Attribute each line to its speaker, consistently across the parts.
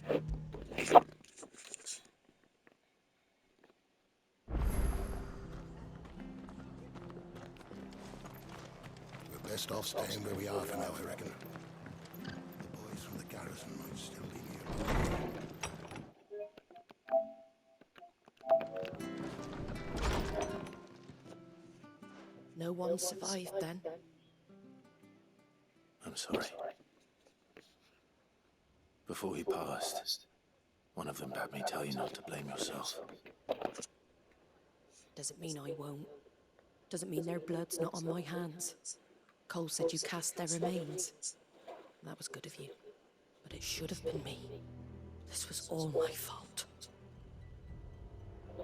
Speaker 1: We're best off staying where we are for now, I reckon. The boys from the garrison might still be nearby.
Speaker 2: No one survived then.
Speaker 3: I'm sorry. Before he passed, one of them bade me tell you not to blame yourself.
Speaker 2: Doesn't mean I won't. Doesn't mean their blood's not on my hands. Cole said you cast their remains. That was good of you. But it should have been me. This was all my fault.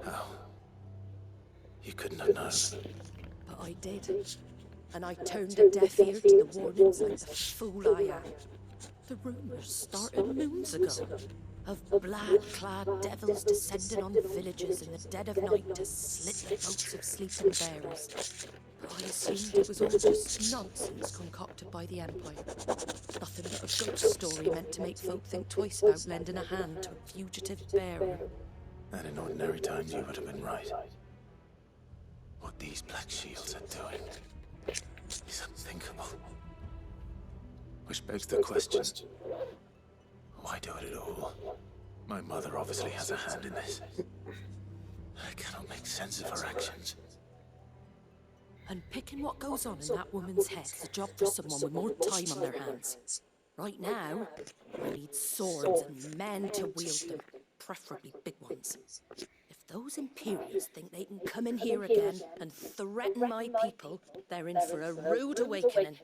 Speaker 3: How? You couldn't have known.
Speaker 2: But I did. And I turned a deaf ear to the warnings like the fool I am. The rumors started moons ago. Of black-clad devils descending on villages in the dead of night to slit the throats of sleeping bearers. But I assumed it was all just nonsense concocted by the Empire. Nothing but a ghost story meant to make folk think twice about lending a hand to a fugitive bearer.
Speaker 3: And in ordinary times you would have been right. What these Black Shields are doing is unthinkable. Which begs the question, why do it at all? My mother obviously has a hand in this. I cannot make sense of her actions.
Speaker 2: And picking what goes on in that woman's head is a job for someone with more time on their hands. Right now, I need swords and men to wield them, preferably big ones. If those Imperials think they can come in here again and threaten my people, they're in for a rude awakening.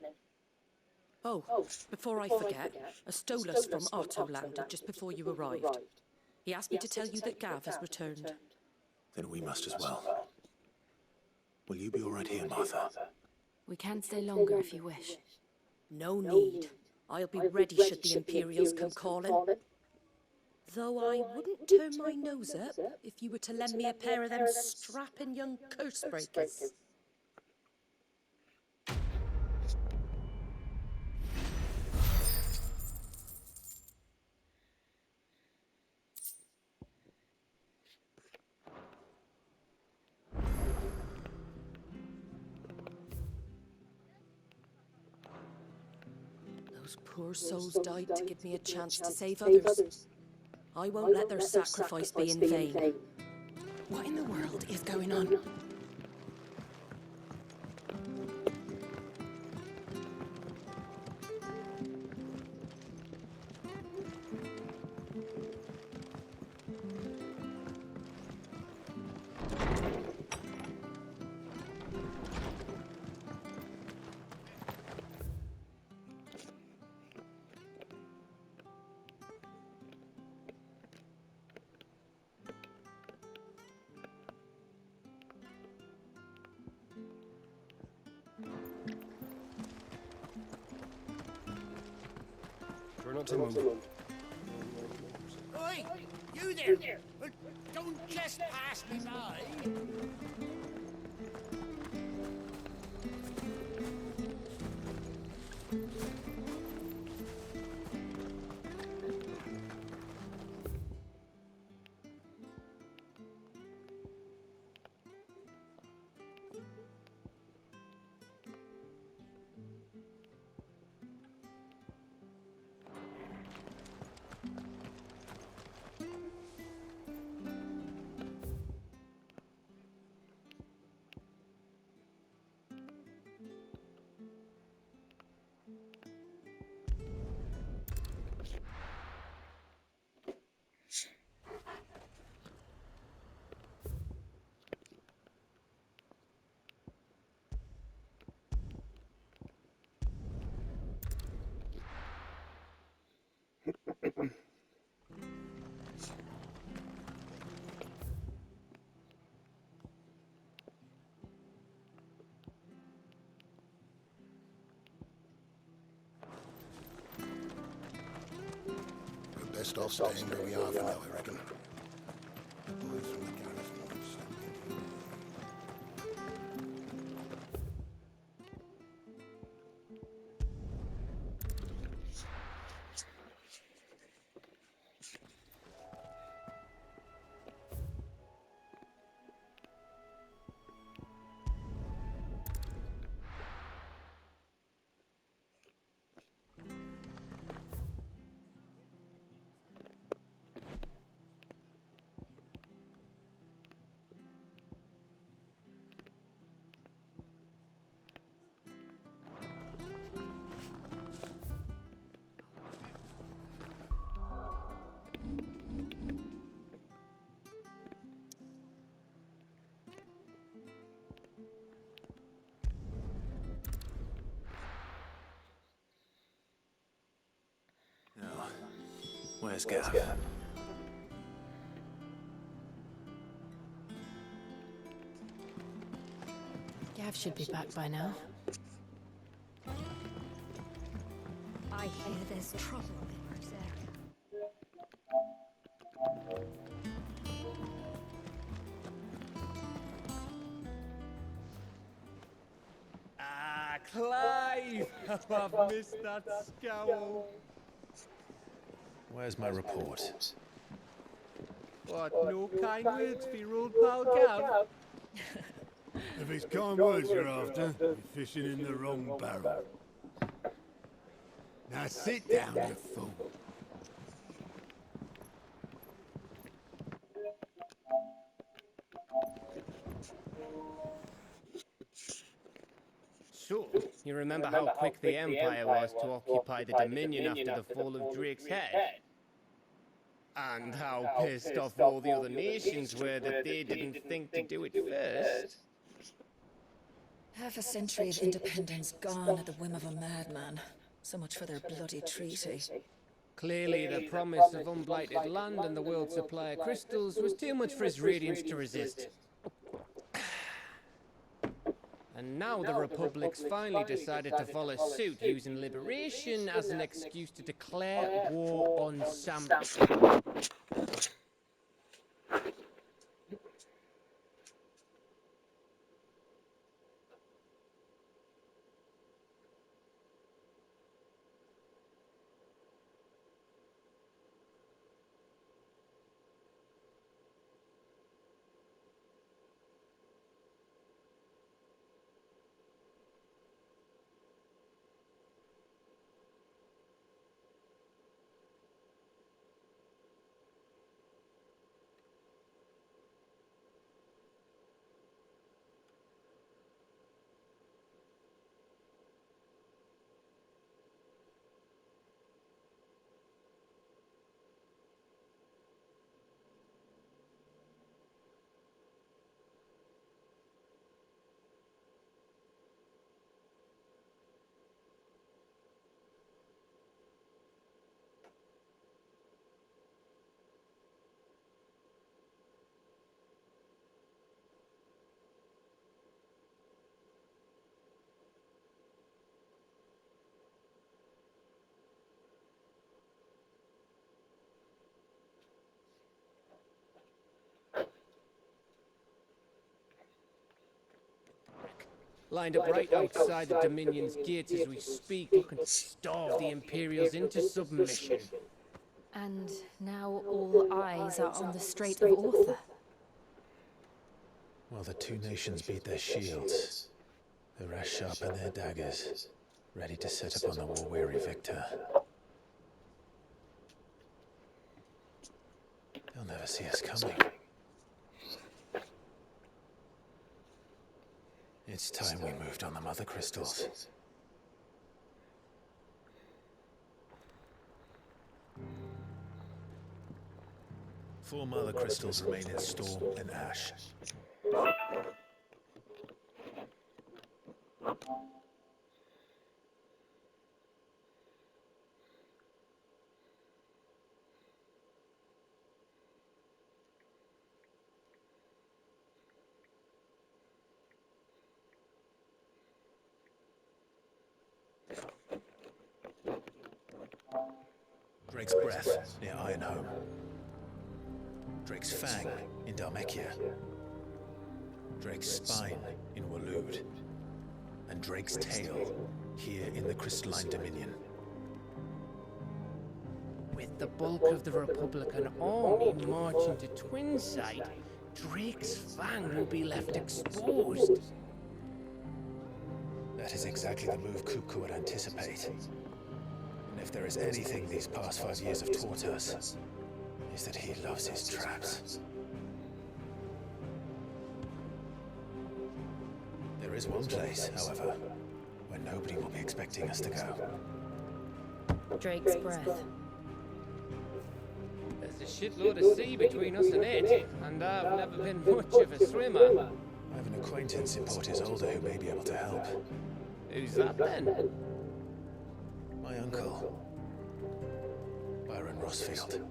Speaker 2: Oh, before I forget, a Stolas from Otto landed just before you arrived. He asked me to tell you that Gav has returned.
Speaker 3: Then we must as well. Will you be all right here, Martha?
Speaker 4: We can stay longer if you wish.
Speaker 2: No need. I'll be ready should the Imperials come calling. Though I wouldn't turn my nose up if you were to lend me a pair of them strapping young curse breakers. Those poor souls died to give me a chance to save others. I won't let their sacrifice be in vain. What in the world is going on?
Speaker 5: Try not to move.
Speaker 1: Oi! You there! Don't just pass me by! Best off staying where we are for now, I reckon. The boys from the garrison might still be nearby.
Speaker 3: Where's Gav?
Speaker 4: Gav should be back by now.
Speaker 6: I hear there's trouble in this area.
Speaker 5: Ah, Clive! I've missed that scowl.
Speaker 3: Where's my report?
Speaker 5: What, no kind words for your old pal Gav?
Speaker 1: If it's kind words you're after, you're fishing in the wrong barrel. Now sit down, you fool.
Speaker 5: So, you remember how quick the Empire was to occupy the Dominion after the fall of Drake's head? And how pissed off all the other nations were that they didn't think to do it first?
Speaker 7: Half a century of independence gone at the whim of a madman. So much for their bloody treaty.
Speaker 5: Clearly, the promise of unblighted land and the world's supply of crystals was too much for his radiance to resist. And now the Republic's finally decided to follow suit, using liberation as an excuse to declare war on Sam. Lined up right outside the Dominion's gates as we speak, looking to starve the Imperials into submission.
Speaker 4: And now all eyes are on the Strait of Author.
Speaker 3: While the two nations beat their shields, the rest sharpen their daggers, ready to set upon the war-weary victor. They'll never see us coming. It's time we moved on the Mother Crystals. Four Mother Crystals remain in Storm and Ash. Drake's Breath near Ironhome. Drake's Fang in Dhalmekia. Drake's Spine in Waloed. And Drake's Tail here in the Crystalline Dominion.
Speaker 5: With the bulk of the Republican army marching to Twinside, Drake's Fang will be left exposed.
Speaker 3: That is exactly the move Kupka would anticipate. And if there is anything these past 5 years have taught us, is that he loves his traps. There is one place, however, where nobody will be expecting us to go.
Speaker 4: Drake's Breath.
Speaker 5: There's a shitload of sea between us and it, and I've never been much of a swimmer.
Speaker 3: I have an acquaintance in Port Isolde who may be able to help.
Speaker 5: Who's that then?
Speaker 3: My uncle, Byron Byron Rossfield.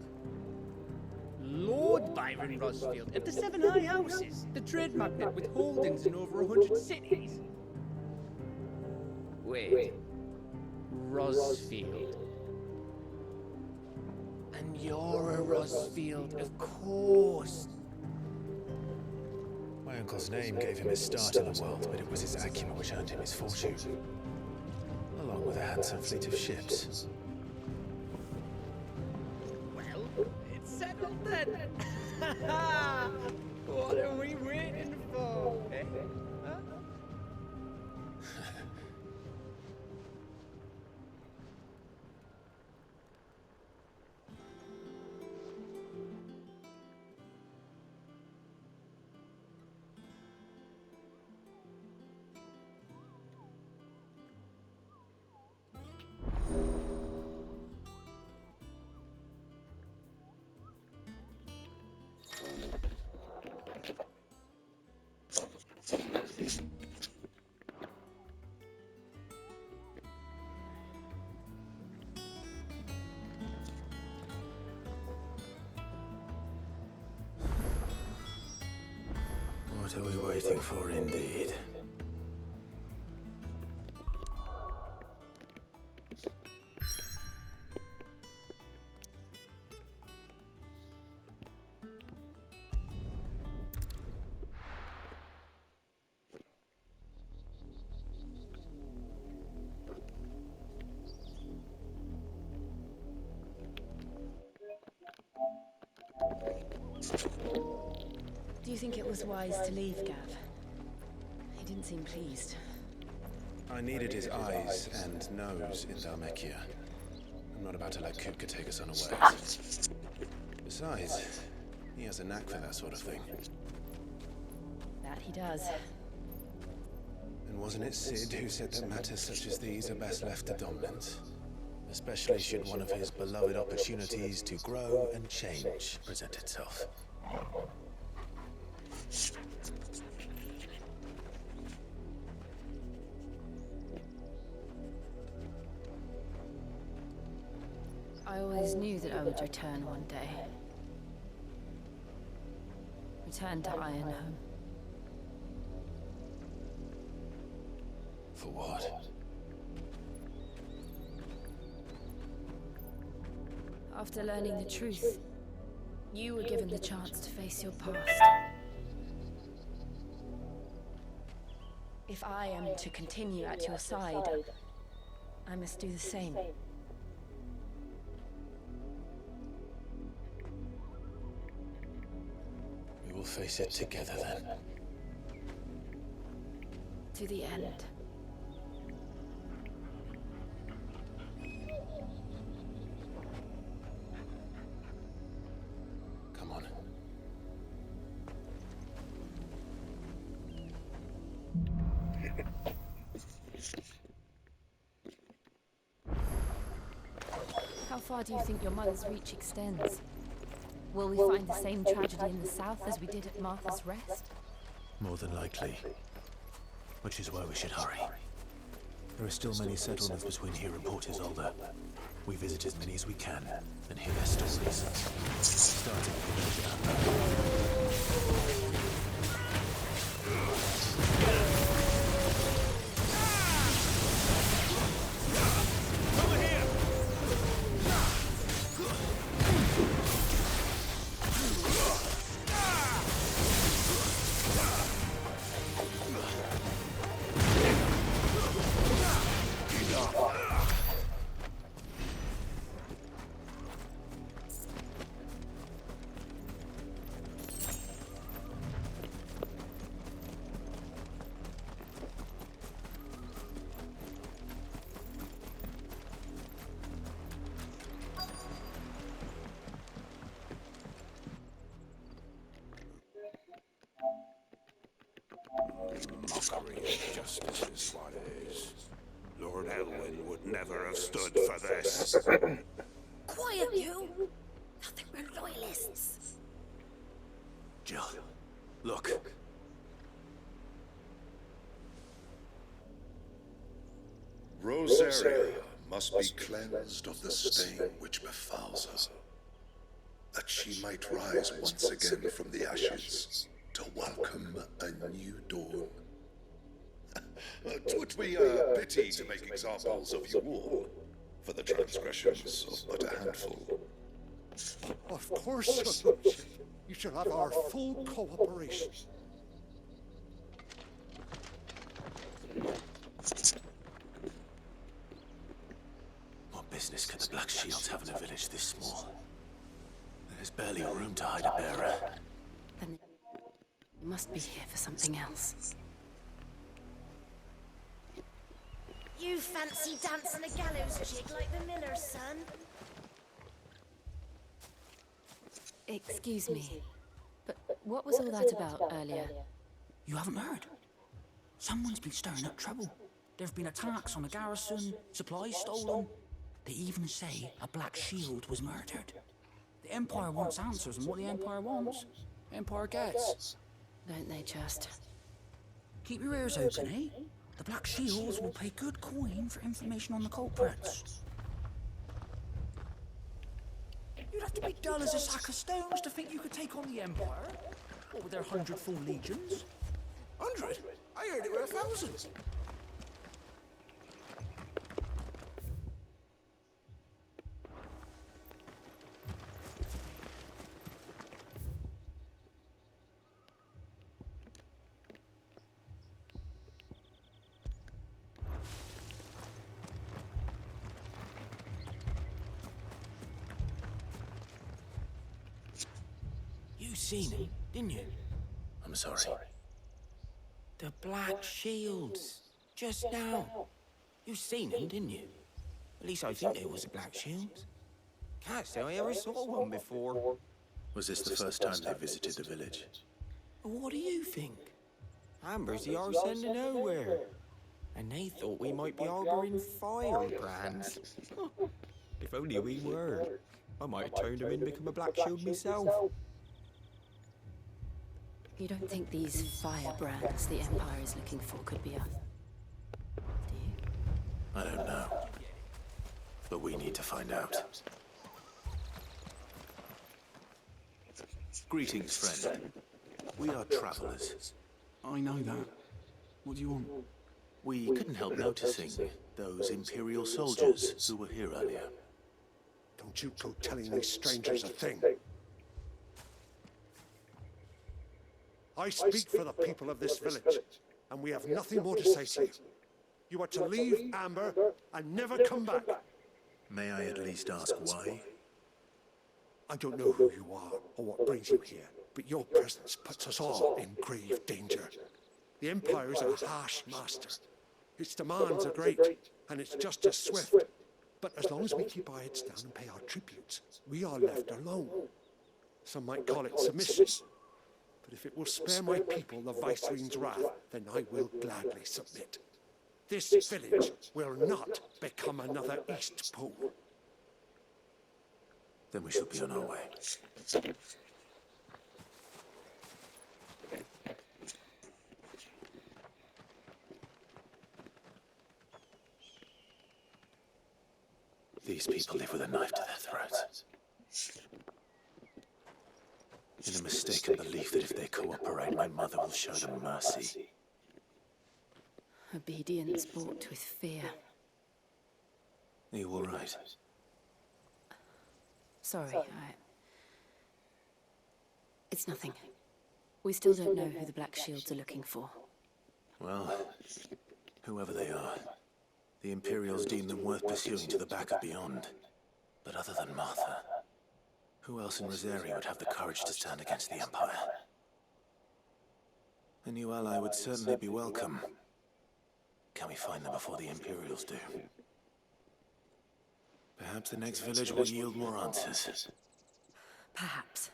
Speaker 5: Lord Byron Rossfield of the Seven High Houses, the trade magnate with holdings in over 100 cities. Wait, Rossfield. And you're a Rossfield, of course.
Speaker 3: My uncle's name gave him his start in the world, but it was his acumen which earned him his fortune, along with a handsome fleet of ships.
Speaker 5: Well, it's settled then. What are we waiting for? Eh? Huh?
Speaker 3: What are we waiting for, indeed?
Speaker 4: Do you think it was wise to leave, Gav? He didn't seem pleased.
Speaker 3: I needed his eyes and nose in Dhalmekia. I'm not about to let Kupka take us unawares. Besides, he has a knack for that sort of thing.
Speaker 4: That he does.
Speaker 3: And wasn't it Sid who said that matters such as these are best left to dominance? Especially should one of his beloved opportunities to grow and change present itself.
Speaker 4: I always knew that I would return one day. Return to Ironhome.
Speaker 3: For what?
Speaker 4: After learning the truth, you were given the chance to face your past. If I am to continue at your side, I must do the same.
Speaker 3: We will face it together then.
Speaker 4: To the end.
Speaker 3: Come on.
Speaker 4: How far do you think your mother's reach extends? Will we find the same tragedy in the south as we did at Martha's Rest?
Speaker 3: More than likely. Which is why we should hurry. There are still many settlements between here and Port Isolde. We visit as many as we can and hear their stories. Starting with
Speaker 1: Mockery of justice is what it is. Lord Elwyn would never have stood for this.
Speaker 2: Quiet, you! Nothing but loyalists.
Speaker 3: Jill, look.
Speaker 1: Rosaria must be cleansed of the stain which befalls her. she might rise once again from the ashes to welcome a new dawn. 'Twould be a pity to make examples of you all for the transgressions of but a handful.
Speaker 8: Of course, Your Lordship. You shall have our full cooperation.
Speaker 3: What business could the Black Shields have in a village this small? There's barely room to hide a bearer.
Speaker 2: Then they must be here for something else.
Speaker 9: You fancy dancing a gallows jig like the miller's son?
Speaker 4: Excuse me, but what was all that about earlier?
Speaker 10: You haven't heard? Someone's been stirring up trouble. There have been attacks on the garrison, supplies stolen. They even say a Black Shield was murdered. The Empire wants answers, and what the Empire wants, Empire gets.
Speaker 2: Don't they just?
Speaker 10: Keep your ears open, eh? The Black Shields will pay good coin for information on the culprits. You'd have to be dull as a sack of stones to think you could take on the Empire. What with their 100 full legions?
Speaker 8: 100? I heard it were 1,000.
Speaker 10: You seen it, didn't you?
Speaker 3: I'm sorry.
Speaker 10: The Black Shields. Just now. You seen them, didn't you? At least I think it was a Black Shield. Can't say I ever saw one before.
Speaker 3: Was this the first time they visited the village?
Speaker 10: What do you think? Amber's the arse end of nowhere. And they thought we might be harboring firebrands. If only we were. I might have turned them in and become a Black Shield myself.
Speaker 2: You don't think these firebrands the Empire is looking for could be us? Do you?
Speaker 3: I don't know. But we need to find out. Greetings, friend. We are travelers.
Speaker 10: I know that. What do you want?
Speaker 3: We couldn't help noticing those Imperial soldiers who were here earlier.
Speaker 8: Don't you go telling these strangers a thing. I speak for the people of this village, and we have nothing more to say to you. You are to leave Amber and never come back.
Speaker 3: May I at least ask why?
Speaker 8: I don't know who you are or what brings you here, but your presence puts us all in grave danger. The Empire is a harsh master. Its demands are great, and its justice swift. But as long as we keep our heads down and pay our tributes, we are left alone. Some might call it submission. But if it will spare my people the Viceroy's wrath, then I will gladly submit. This village will not become another East Pool.
Speaker 3: Then we shall be on our way. These people live with a knife to their throats. In a mistaken belief that if they cooperate, my mother will show them mercy.
Speaker 2: Obedience bought with fear.
Speaker 3: Are you all right?
Speaker 2: Sorry, It's nothing. We still don't know who the Black Shields are looking for.
Speaker 3: Well, whoever they are, the Imperials deem them worth pursuing to the back of beyond. But other than Martha, who else in Rosaria would have the courage to stand against the Empire? A new ally would certainly be welcome. Can we find them before the Imperials do? Perhaps the next village will yield more answers.
Speaker 2: Perhaps.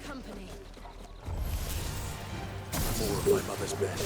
Speaker 2: Company.
Speaker 3: More of my mother's bed.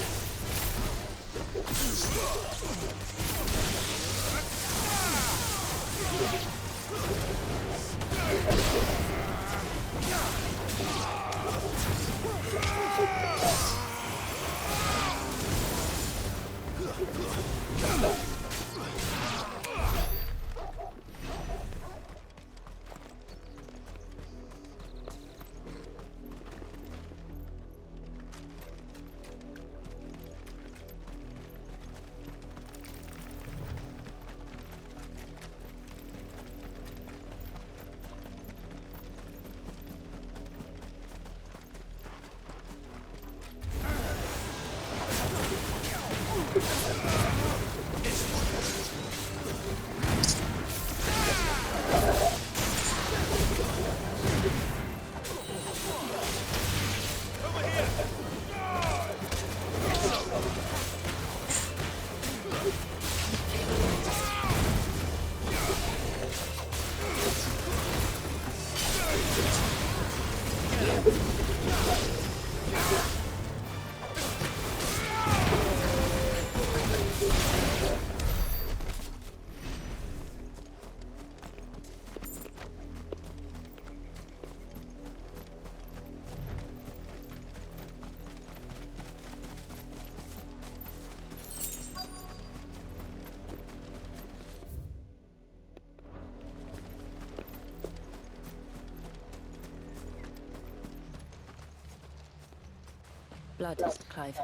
Speaker 2: Blood, Clive.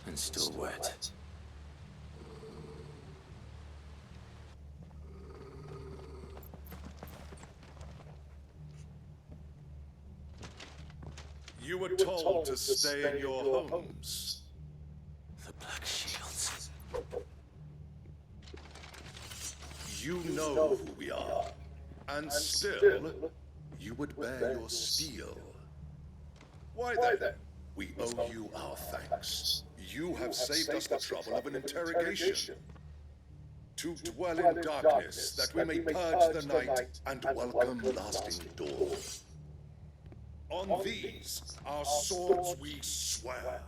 Speaker 3: And still wet.
Speaker 11: You were told to stay in your homes.
Speaker 3: The Black Shields.
Speaker 11: You know who we are. And still, you would bear your steel. Why then? We owe you our thanks. You have saved us the trouble of an interrogation. To dwell in darkness, that we may purge the night and welcome lasting dawn. On these, our swords we swear.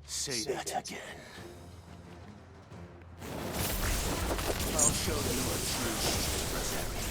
Speaker 3: Say that again. I'll show you a true Brazzarian.